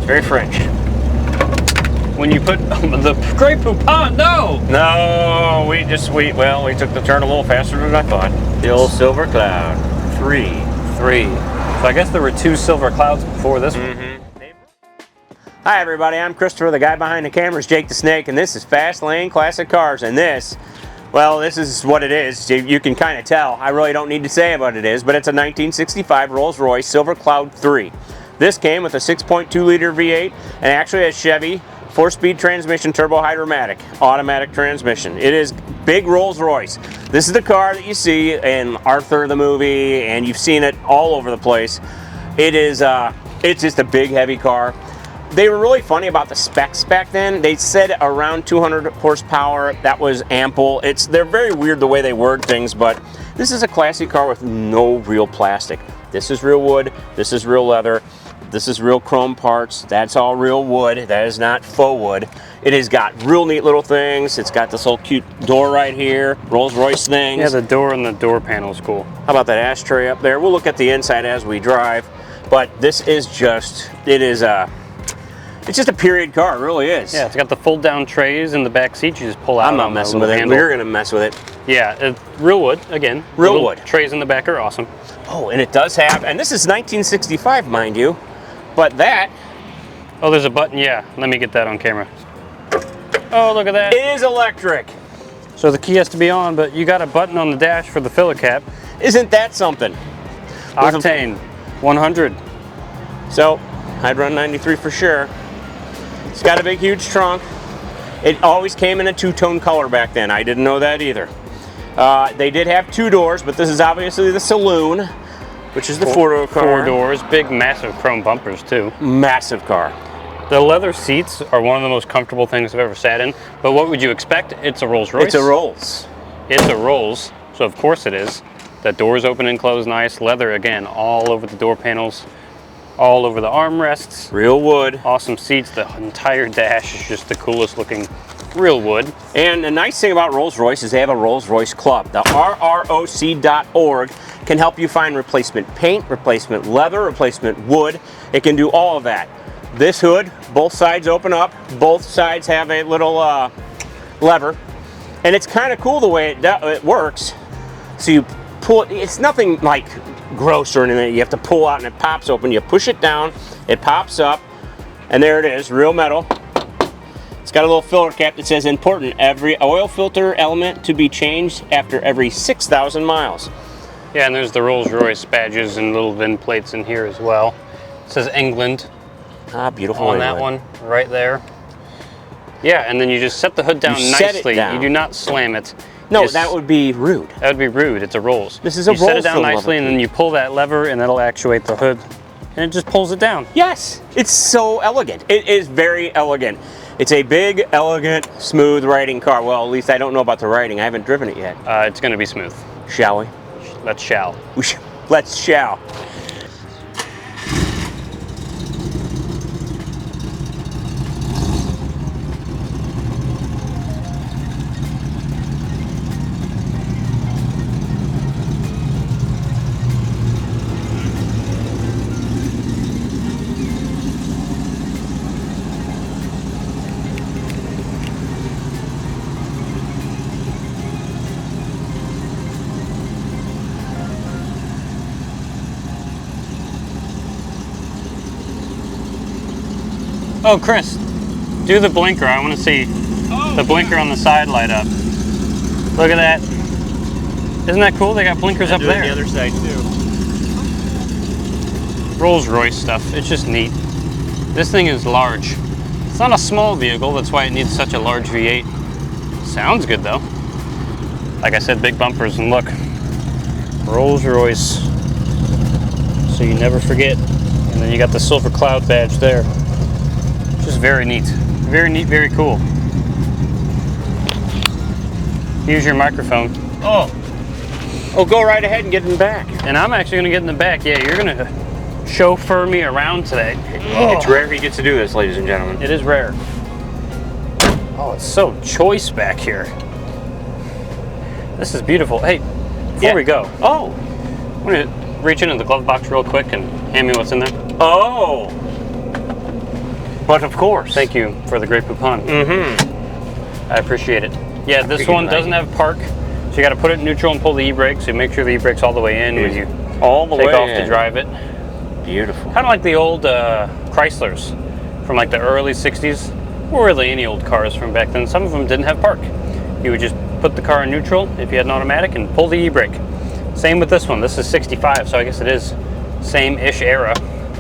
Very French. When you put the Grey Poupon, no! No, we took the turn a little faster than I thought. The old Silver Cloud III. So I guess there were 2 Silver Clouds before this one. Hi everybody, I'm Christopher, the guy behind the camera is Jake the Snake, and this is Fast Lane Classic Cars, and this is what it is. You can kind of tell. I really don't need to say what it is, but it's a 1965 Rolls-Royce Silver Cloud III. This came with a 6.2 liter V8 and actually a Chevy 4-speed transmission, turbo hydromatic, automatic transmission. It is big Rolls-Royce. This is the car that you see in Arthur the movie, and you've seen it all over the place. It's just a big, heavy car. They were really funny about the specs back then. They said around 200 horsepower. That was ample. They're very weird the way they word things, but this is a classic car with no real plastic. This is real wood. This is real leather. This is real chrome parts. That's all real wood. That is not faux wood. It has got real neat little things. It's got this little cute door right here. Rolls-Royce things. Yeah, the door and the door panel is cool. How about that ashtray up there? We'll look at the inside as we drive. But this is just, it's just a period car. It really is. Yeah, it's got the fold-down trays in the back seat. You just pull out. I'm not messing with it. We're going to mess with it. Yeah, real wood, again. Real wood. Trays in the back are awesome. Oh, and it does have, and this is 1965, mind you. But that... Oh, there's a button, yeah. Let me get that on camera. Oh, look at that. It is electric. So the key has to be on, but you got a button on the dash for the filler cap. Isn't that something? Octane, 100. So, I'd run 93 for sure. It's got a big, huge trunk. It always came in a two-tone color back then. I didn't know that either. They did have 2 doors, but this is obviously the saloon, which is the 4-door car. 4 doors, big, massive chrome bumpers too. Massive car. The leather seats are one of the most comfortable things I've ever sat in. But what would you expect? It's a Rolls-Royce. It's a Rolls. It's a Rolls, so of course it is. The doors open and close nice. Leather again, all over the door panels, all over the armrests. Real wood. Awesome seats. The entire dash is just the coolest looking real wood. And the nice thing about Rolls-Royce is they have a Rolls-Royce Club. The RROC.org can help you find replacement paint, replacement leather, replacement wood. It can do all of that. This hood, both sides open up. Both sides have a little lever. And it's kind of cool the way it works. So you pull it. It's nothing like gross or anything. You have to pull out and it pops open. You push it down, it pops up, and there it is, real metal. It's got a little filler cap that says, important, every oil filter element to be changed after every 6,000 miles. Yeah, and there's the Rolls-Royce badges and little VIN plates in here as well. It says England. Ah, beautiful. On that one, right there. Yeah, and then you just set the hood down nicely. You do not slam it. No, that would be rude. That would be rude. It's a Rolls. This is a Rolls. You set it down nicely, and then you pull that lever, and that'll actuate the hood, and it just pulls it down. Yes, it's so elegant. It is very elegant. It's a big, elegant, smooth riding car. Well, at least I don't know about the riding. I haven't driven it yet. It's going to be smooth. Shall we? Let's shall. Let's shall. Oh, Chris, do the blinker. I want to see the blinker on the side light up. Look at that. Isn't that cool? They got blinkers up there. The other side too. Rolls-Royce stuff. It's just neat. This thing is large. It's not a small vehicle. That's why it needs such a large V8. Sounds good though. Like I said, big bumpers, and look, Rolls-Royce. So you never forget. And then you got the Silver Cloud badge there. Just very neat, very cool. Here's your microphone. Oh, go right ahead and get in the back. And I'm actually gonna get in the back. Yeah, you're gonna chauffeur me around today. It's rare he gets to do this, ladies and gentlemen. It is rare. Oh, it's so choice back here. This is beautiful. Hey, before we go, I'm gonna reach into the glove box real quick and hand me what's in there. Oh. But of course. Thank you for the Grey Poupon. Mm-hmm. I appreciate it. Yeah, this one doesn't have park, so you got to put it in neutral and pull the e-brake. So make sure the e-brake's all the way in when you take off to drive it. Beautiful. Kind of like the old Chryslers from like the early 60s, or really any old cars from back then. Some of them didn't have park. You would just put the car in neutral if you had an automatic and pull the e-brake. Same with this one. This is 65, so I guess it is same-ish era.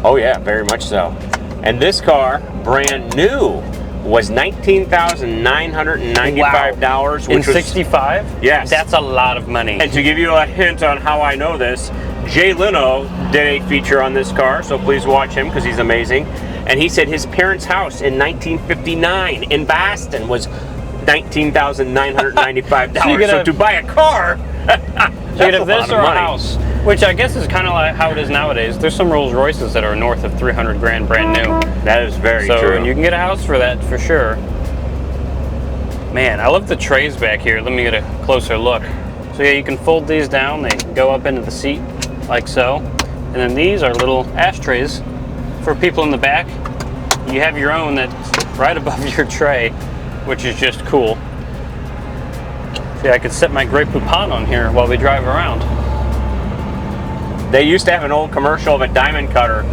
Oh yeah, very much so. And this car, brand new, was $19,995, Wow. which in was 65. Yes, that's a lot of money. And to give you a hint on how I know this, Jay Leno did a feature on this car, so please watch him because he's amazing. And he said his parents' house in 1959 in Boston was $19,995. So to buy a car, so you get this or a house, which I guess is kind of like how it is nowadays. There's some Rolls-Royces that are north of 300 grand brand new. That is very true. So you can get a house for that for sure. Man, I love the trays back here. Let me get a closer look. So yeah, you can fold these down. They go up into the seat like so. And then these are little ashtrays for people in the back. You have your own that's right above your tray, which is just cool. See, I could set my Grey Poupon on here while we drive around. They used to have an old commercial of a diamond cutter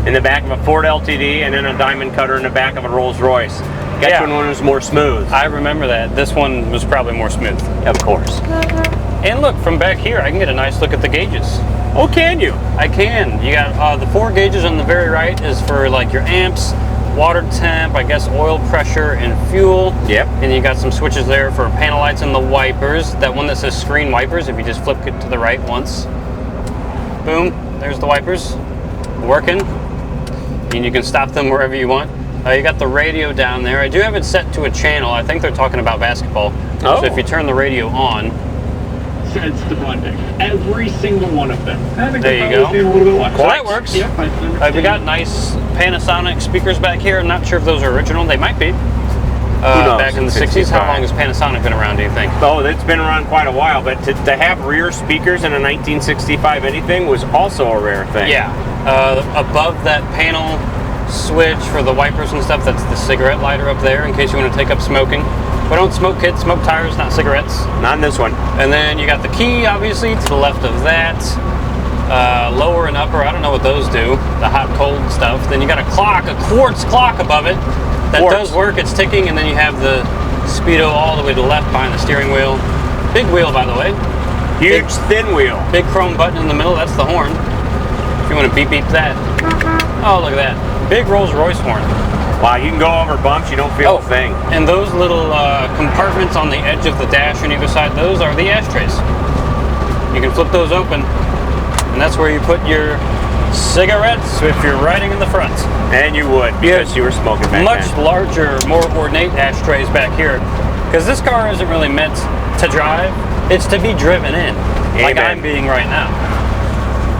in the back of a Ford LTD and then a diamond cutter in the back of a Rolls-Royce. Guess when one was more smooth. I remember that. This one was probably more smooth. Of course. And look, from back here, I can get a nice look at the gauges. Oh, can you? I can. You got the 4 gauges on the very right is for like your amps, water temp, I guess oil pressure, and fuel. Yep. And you got some switches there for panel lights and the wipers. That one that says screen wipers, if you just flip it to the right once. Boom, there's the wipers working. And you can stop them wherever you want. You got the radio down there. I do have it set to a channel. I think they're talking about basketball. Oh. So if you turn the radio on, Sense the bonding. Every single one of them. there you go. So that works. Yep, We got nice Panasonic speakers back here. I'm not sure if those are original. They might be. Back in the 60s. How long has Panasonic been around, do you think? Oh, it's been around quite a while, but to have rear speakers in a 1965 anything was also a rare thing. Yeah. Above that panel switch for the wipers and stuff, that's the cigarette lighter up there in case you want to take up smoking. We don't smoke, kids. Smoke tires, not cigarettes. Not in this one. And then you got the key, obviously, to the left of that. Lower and upper, I don't know what those do. The hot, cold stuff. Then you got a clock, a quartz clock above it. That does work. It's ticking. And then you have the speedo all the way to the left behind the steering wheel. Big wheel, by the way. Huge, thin wheel. Big chrome button in the middle. That's the horn. If you want to beep that. Oh, look at that. Big Rolls-Royce horn. Wow, you can go over bumps, you don't feel a thing. And those little compartments on the edge of the dash on either side, those are the ashtrays. You can flip those open, and that's where you put your cigarettes if you're riding in the front. And you would, because you were smoking back Much then. larger, more ornate ashtrays back here, because this car isn't really meant to drive, it's to be driven in, like I'm being right now.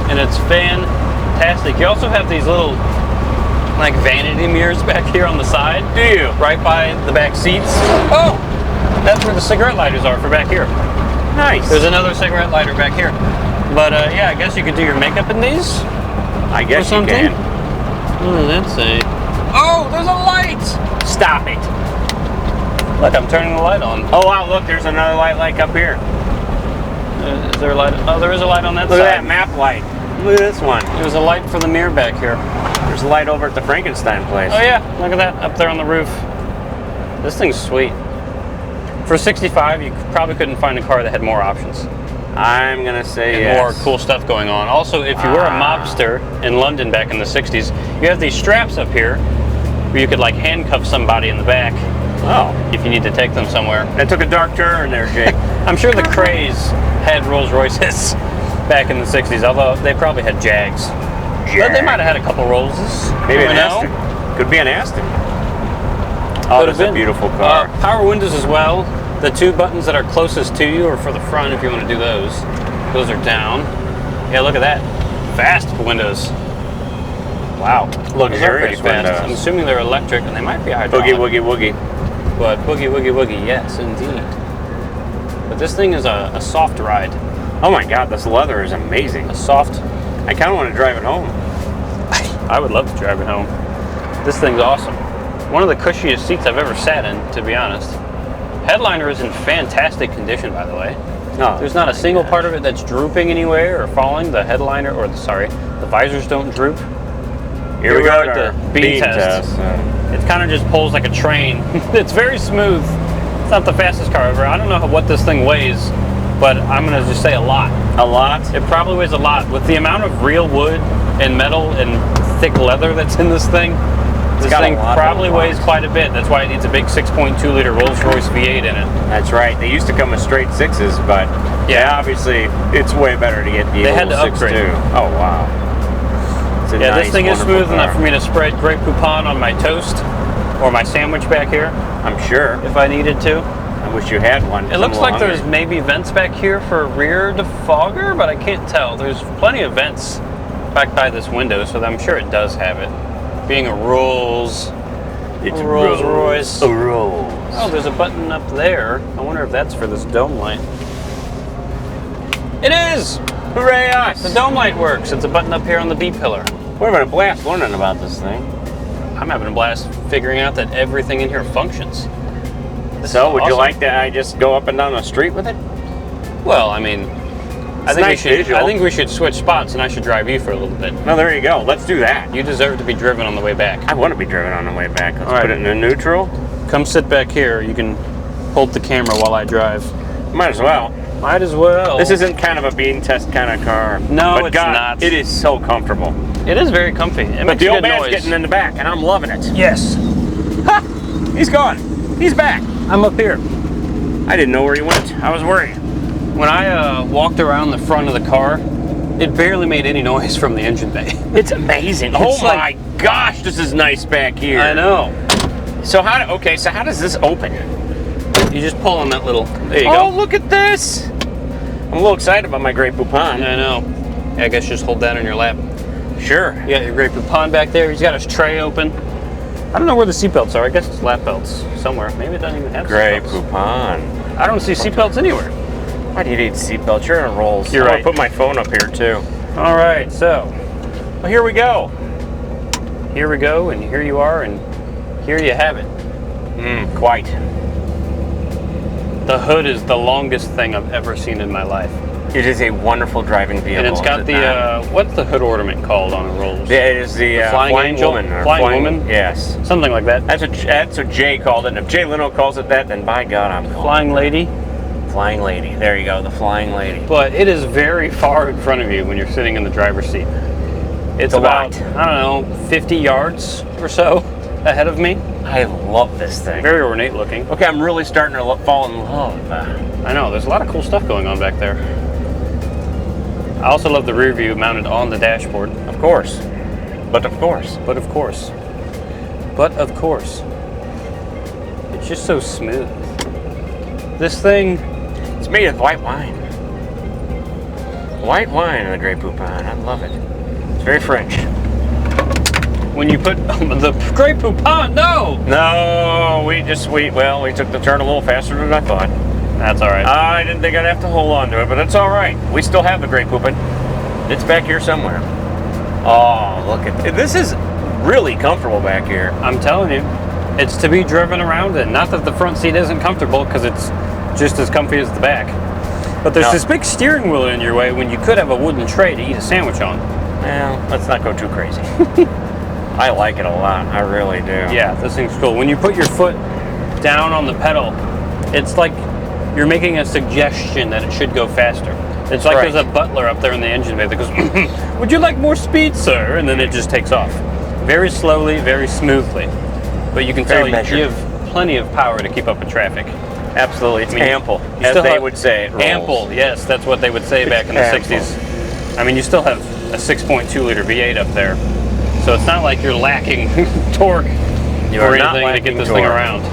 And it's fantastic. You also have these little like vanity mirrors back here on the side. Do you? Right by the back seats. Oh! That's where the cigarette lighters are for back here. Nice. There's another cigarette lighter back here. But yeah, I guess you could do your makeup in these. I guess you can. What does that say? Oh, there's a light! Stop it. Look, I'm turning the light on. Oh wow, look, there's another light like up here. Is there a light? Oh, there is a light on that side. Look at that map light. Look at this one. There's a light for the mirror back here. There's a light over at the Frankenstein place. Oh yeah, look at that, up there on the roof. This thing's sweet. For 65, you probably couldn't find a car that had more options. I'm gonna say and more cool stuff going on. Also, if you were a mobster in London back in the 60s, you have these straps up here where you could like handcuff somebody in the back. Oh. If you need to take them somewhere. That took a dark turn there, Jake. I'm sure the Crays had Rolls Royces back in the 60s, although they probably had Jags. But they might have had a couple Rollses. Maybe an Aston. Could be an Aston. Oh, that's a beautiful car. Power windows as well. The 2 buttons that are closest to you are for the front if you want to do those. Those are down. Yeah, look at that. Fast windows. Wow. Luxurious windows. I'm assuming they're electric and they might be hydraulic. Boogie, woogie, woogie. But boogie, woogie, woogie, yes, indeed. But this thing is a soft ride. Oh my God, this leather is amazing. A soft. I kind of want to drive it home. I would love to drive it home. This thing's awesome. one of the cushiest seats I've ever sat in, to be honest. Headliner is in fantastic condition, by the way. Oh, there's not a single part of it that's drooping anywhere or falling. The headliner, or the visors don't droop. Here we go at the beam test. It kind of just pulls like a train. It's very smooth. It's not the fastest car ever. I don't know what this thing weighs, but I'm going to just say a lot. A lot? It probably weighs a lot. With the amount of real wood and metal and thick leather that's in this thing, this thing probably weighs quite a bit. That's why it needs a big 6.2 liter Rolls-Royce V8 in it. That's right. They used to come with straight 6s, but yeah, obviously it's way better to get the they had to 6 upgrade. too. Oh wow. Yeah, nice, this thing is smooth car. enough for me to spread Grey Poupon on my toast or my sandwich back here. I'm sure. If I needed to. I wish you had one. It looks like there's maybe vents back here for a rear defogger, but I can't tell. There's plenty of vents back by this window, so I'm sure it does have it. Being a Rolls-Royce. A Rolls. Oh, there's a button up there. I wonder if that's for this dome light. It is! Hooray us! The dome light works. It's a button up here on the B pillar. We're having a blast learning about this thing. I'm having a blast figuring out that everything in here functions. So, would you like that I just go up and down the street with it? Well, I mean, I think we should switch spots, and I should drive you for a little bit. No, there you go. Let's do that. You deserve to be driven on the way back. I want to be driven on the way back. Let's put it in a neutral. Come sit back here. You can hold the camera while I drive. Might as well. Might as well. This isn't kind of a bean test kind of car. No, but it's God, not. It is so comfortable. It is very comfy. But the old man's getting in the back, and I'm loving it. Yes. Ha! He's gone. He's back. I'm up here. I didn't know where he went. I was worried. When I walked around the front of the car, it barely made any noise from the engine bay. It's amazing. Oh my gosh, this is nice back here. I know. So how does this open? You just pull on that little. There you go. Oh, look at this! I'm a little excited about my Grey Poupon. I know. Yeah, I guess just hold that on your lap. Sure. You got your Grey Poupon back there. He's got his tray open. I don't know where the seatbelts are. I guess it's lap belts somewhere. Maybe it doesn't even have Grey seatbelts. Poupon. I don't see seatbelts anywhere. Why do you need seatbelts? You're in Rolls. You're right. I'll put my phone up here too. All right, so. Well, here we go. Here we go, and here you are, and here you have it. Quite. The hood is the longest thing I've ever seen in my life. It is a wonderful driving vehicle. And it's got the, what's the hood ornament called on a Rolls? Yeah, it is the Flying Angel? Woman. Flying Woman? Yes. Something like that. That's what Jay called it. And if Jay Leno calls it that, then by God, I'm calling Flying Lady? Flying Lady. There you go, the Flying Lady. But it is very far in front of you when you're sitting in the driver's seat. It's about, I don't know, 50 yards or so ahead of me. I love this thing. Very ornate looking. Okay, I'm really starting to fall in love. I know, there's a lot of cool stuff going on back there. I also love the rear view mounted on the dashboard. Of course. But of course. But of course. But of course. It's just so smooth. This thing... It's made of white wine. White wine in the Grey Poupon. I love it. It's very French. When you put the Grey Poupon, no! No, we took the turn a little faster than I thought. That's all right. I didn't think I'd have to hold on to it, but it's all right. We still have the Grey Poupon. It's back here somewhere. Oh, look at it. This is really comfortable back here. I'm telling you, it's to be driven around in. Not that the front seat isn't comfortable, because it's just as comfy as the back. But there's this big steering wheel in your way when you could have a wooden tray to eat a sandwich on. Well, let's not go too crazy. I like it a lot. I really do. Yeah, this thing's cool. When you put your foot down on the pedal, it's like you're making a suggestion that it should go faster. It's like there's a butler up there in the engine bay that goes, "Would you like more speed, sir?" And then it just takes off. Very slowly, very smoothly. But you can tell you have plenty of power to keep up with traffic. Absolutely. It's ample, as they would say at Rolls. Ample, yes, that's what they would say back in the 60s. I mean, you still have a 6.2 liter V8 up there. So it's not like you're lacking torque or anything to get this thing around.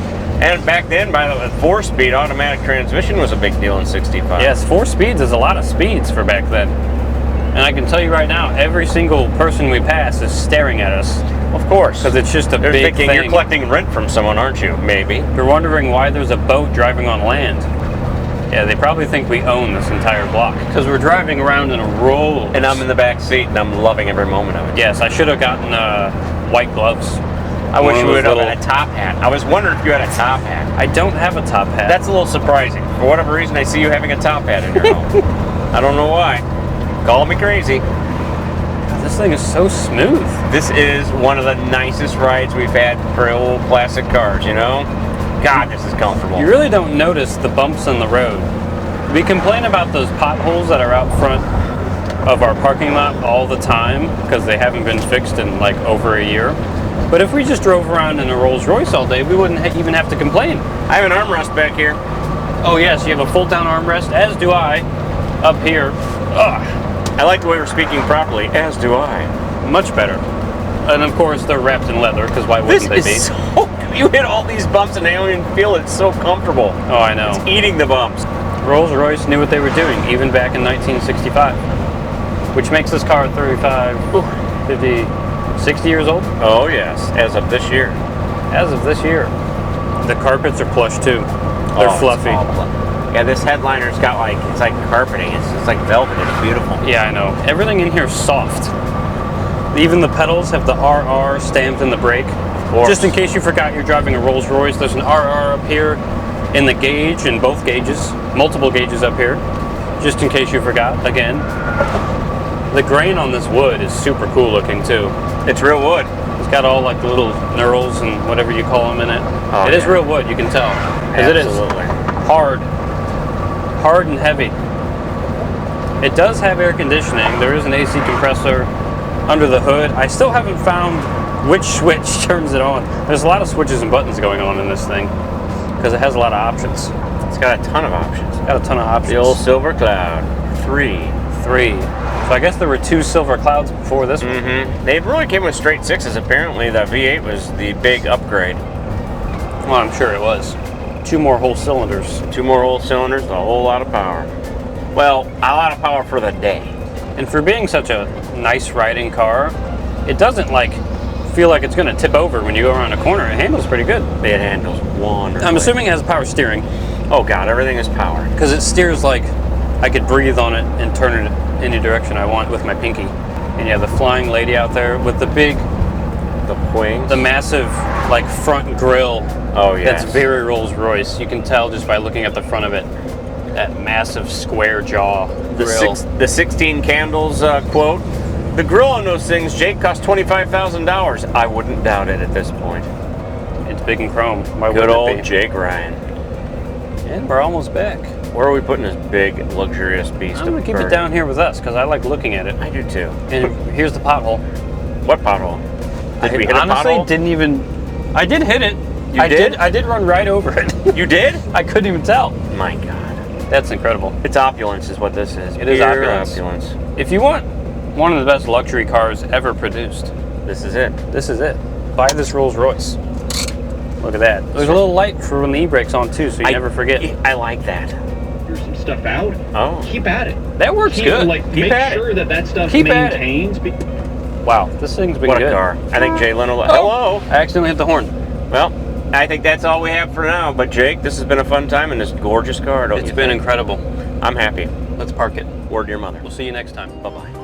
And back then, by the way, 4-speed automatic transmission was a big deal in 65. Yes, 4 speeds is a lot of speeds for back then. And I can tell you right now, every single person we pass is staring at us. Of course. Because it's just a big thing. You're collecting rent from someone, aren't you? Maybe. They're wondering why there's a boat driving on land. Yeah, they probably think we own this entire block. Because we're driving around in a Rolls. And I'm in the back seat, and I'm loving every moment of it. Yes, I should have gotten white gloves. I wish One you of would those have had a top hat. I was wondering if you had a top hat. I don't have a top hat. That's a little surprising. For whatever reason, I see you having a top hat in your home. I don't know why. Call me crazy. This thing is so smooth. This is one of the nicest rides we've had for old classic cars, you know? God, this is comfortable. You really don't notice the bumps in the road. We complain about those potholes that are out front of our parking lot all the time because they haven't been fixed in like over a year. But if we just drove around in a Rolls-Royce all day, we wouldn't even have to complain. I have an armrest back here. Oh yes, you have a fold-down armrest, as do I, up here. Ugh. I like the way we're speaking properly, as do I. Much better. And of course, they're wrapped in leather, because why wouldn't they be? This is so... You hit all these bumps and I don't even feel it. It's so comfortable. Oh, I know. It's eating the bumps. Rolls-Royce knew what they were doing, even back in 1965. Which makes this car 35, 50, 60 years old? Oh, yes. As of this year. As of this year. The carpets are plush, too. They're fluffy. Yeah, this headliner's got like, it's like carpeting. It's like velvet. It's beautiful. Yeah, I know. Everything in here is soft. Even the pedals have the RR stamped in the brake. Just in case you forgot you're driving a Rolls-Royce, there's an RR up here in the gauge, in both gauges. Multiple gauges up here. Just in case you forgot, again. The grain on this wood is super cool looking, too. It's real wood. It's got all like the little knurls and whatever you call them in it. Oh, it is real wood, you can tell. Because it is hard. Hard and heavy. It does have air conditioning. There is an AC compressor under the hood. I still haven't found which switch turns it on. There's a lot of switches and buttons going on in this thing because it has a lot of options. It's got a ton of options. Got a ton of options. The old Silver Cloud III. So I guess there were 2 Silver Clouds before this one. Mm-hmm. They really came with straight 6s. Apparently the V8 was the big upgrade. Well, I'm sure it was. 2 more whole cylinders. 2 more whole cylinders, a whole lot of power. Well, a lot of power for the day. And for being such a nice riding car, it doesn't like feel like it's going to tip over when you go around a corner. It handles pretty good. It handles wonderfully. I'm assuming it has power steering. Oh God, everything is powered. Because it steers like I could breathe on it and turn it any direction I want with my pinky. And yeah, the flying lady out there with the big, the wings, the massive like front grille. Oh yeah, that's very Rolls-Royce. You can tell just by looking at the front of it. That massive square jaw grill. The 16 candles quote. The grill on those things, Jake, cost $25,000. I wouldn't doubt it at this point. It's big and chrome. Why Good wouldn't old it be? Jake Ryan. And we're almost back. Where are we putting this big, luxurious beast? I'm gonna keep it down here with us because I like looking at it. I do too. And here's the pothole. What pothole? Did we hit a honestly pothole? Didn't even. I did hit it. You did? I did run right over it. You did? I couldn't even tell. My God. That's incredible. It's opulence is what this is. It is opulence. opulence. If you want one of the best luxury cars ever produced, this is it. This is it. Buy this Rolls-Royce. Look at that. There's a little light for when the e-brake's on too, so you never forget. I like that. Figure some stuff out. Oh. Keep at it. That works good. Like, Keep make sure that stuff Keep maintains. Wow, this thing's been what good. A car. I think Jay Leno. Hello. I accidentally hit the horn. Well, I think that's all we have for now. But Jake, this has been a fun time in this gorgeous car. It's been incredible. I'm happy. Let's park it. Word to your mother. We'll see you next time. Bye-bye.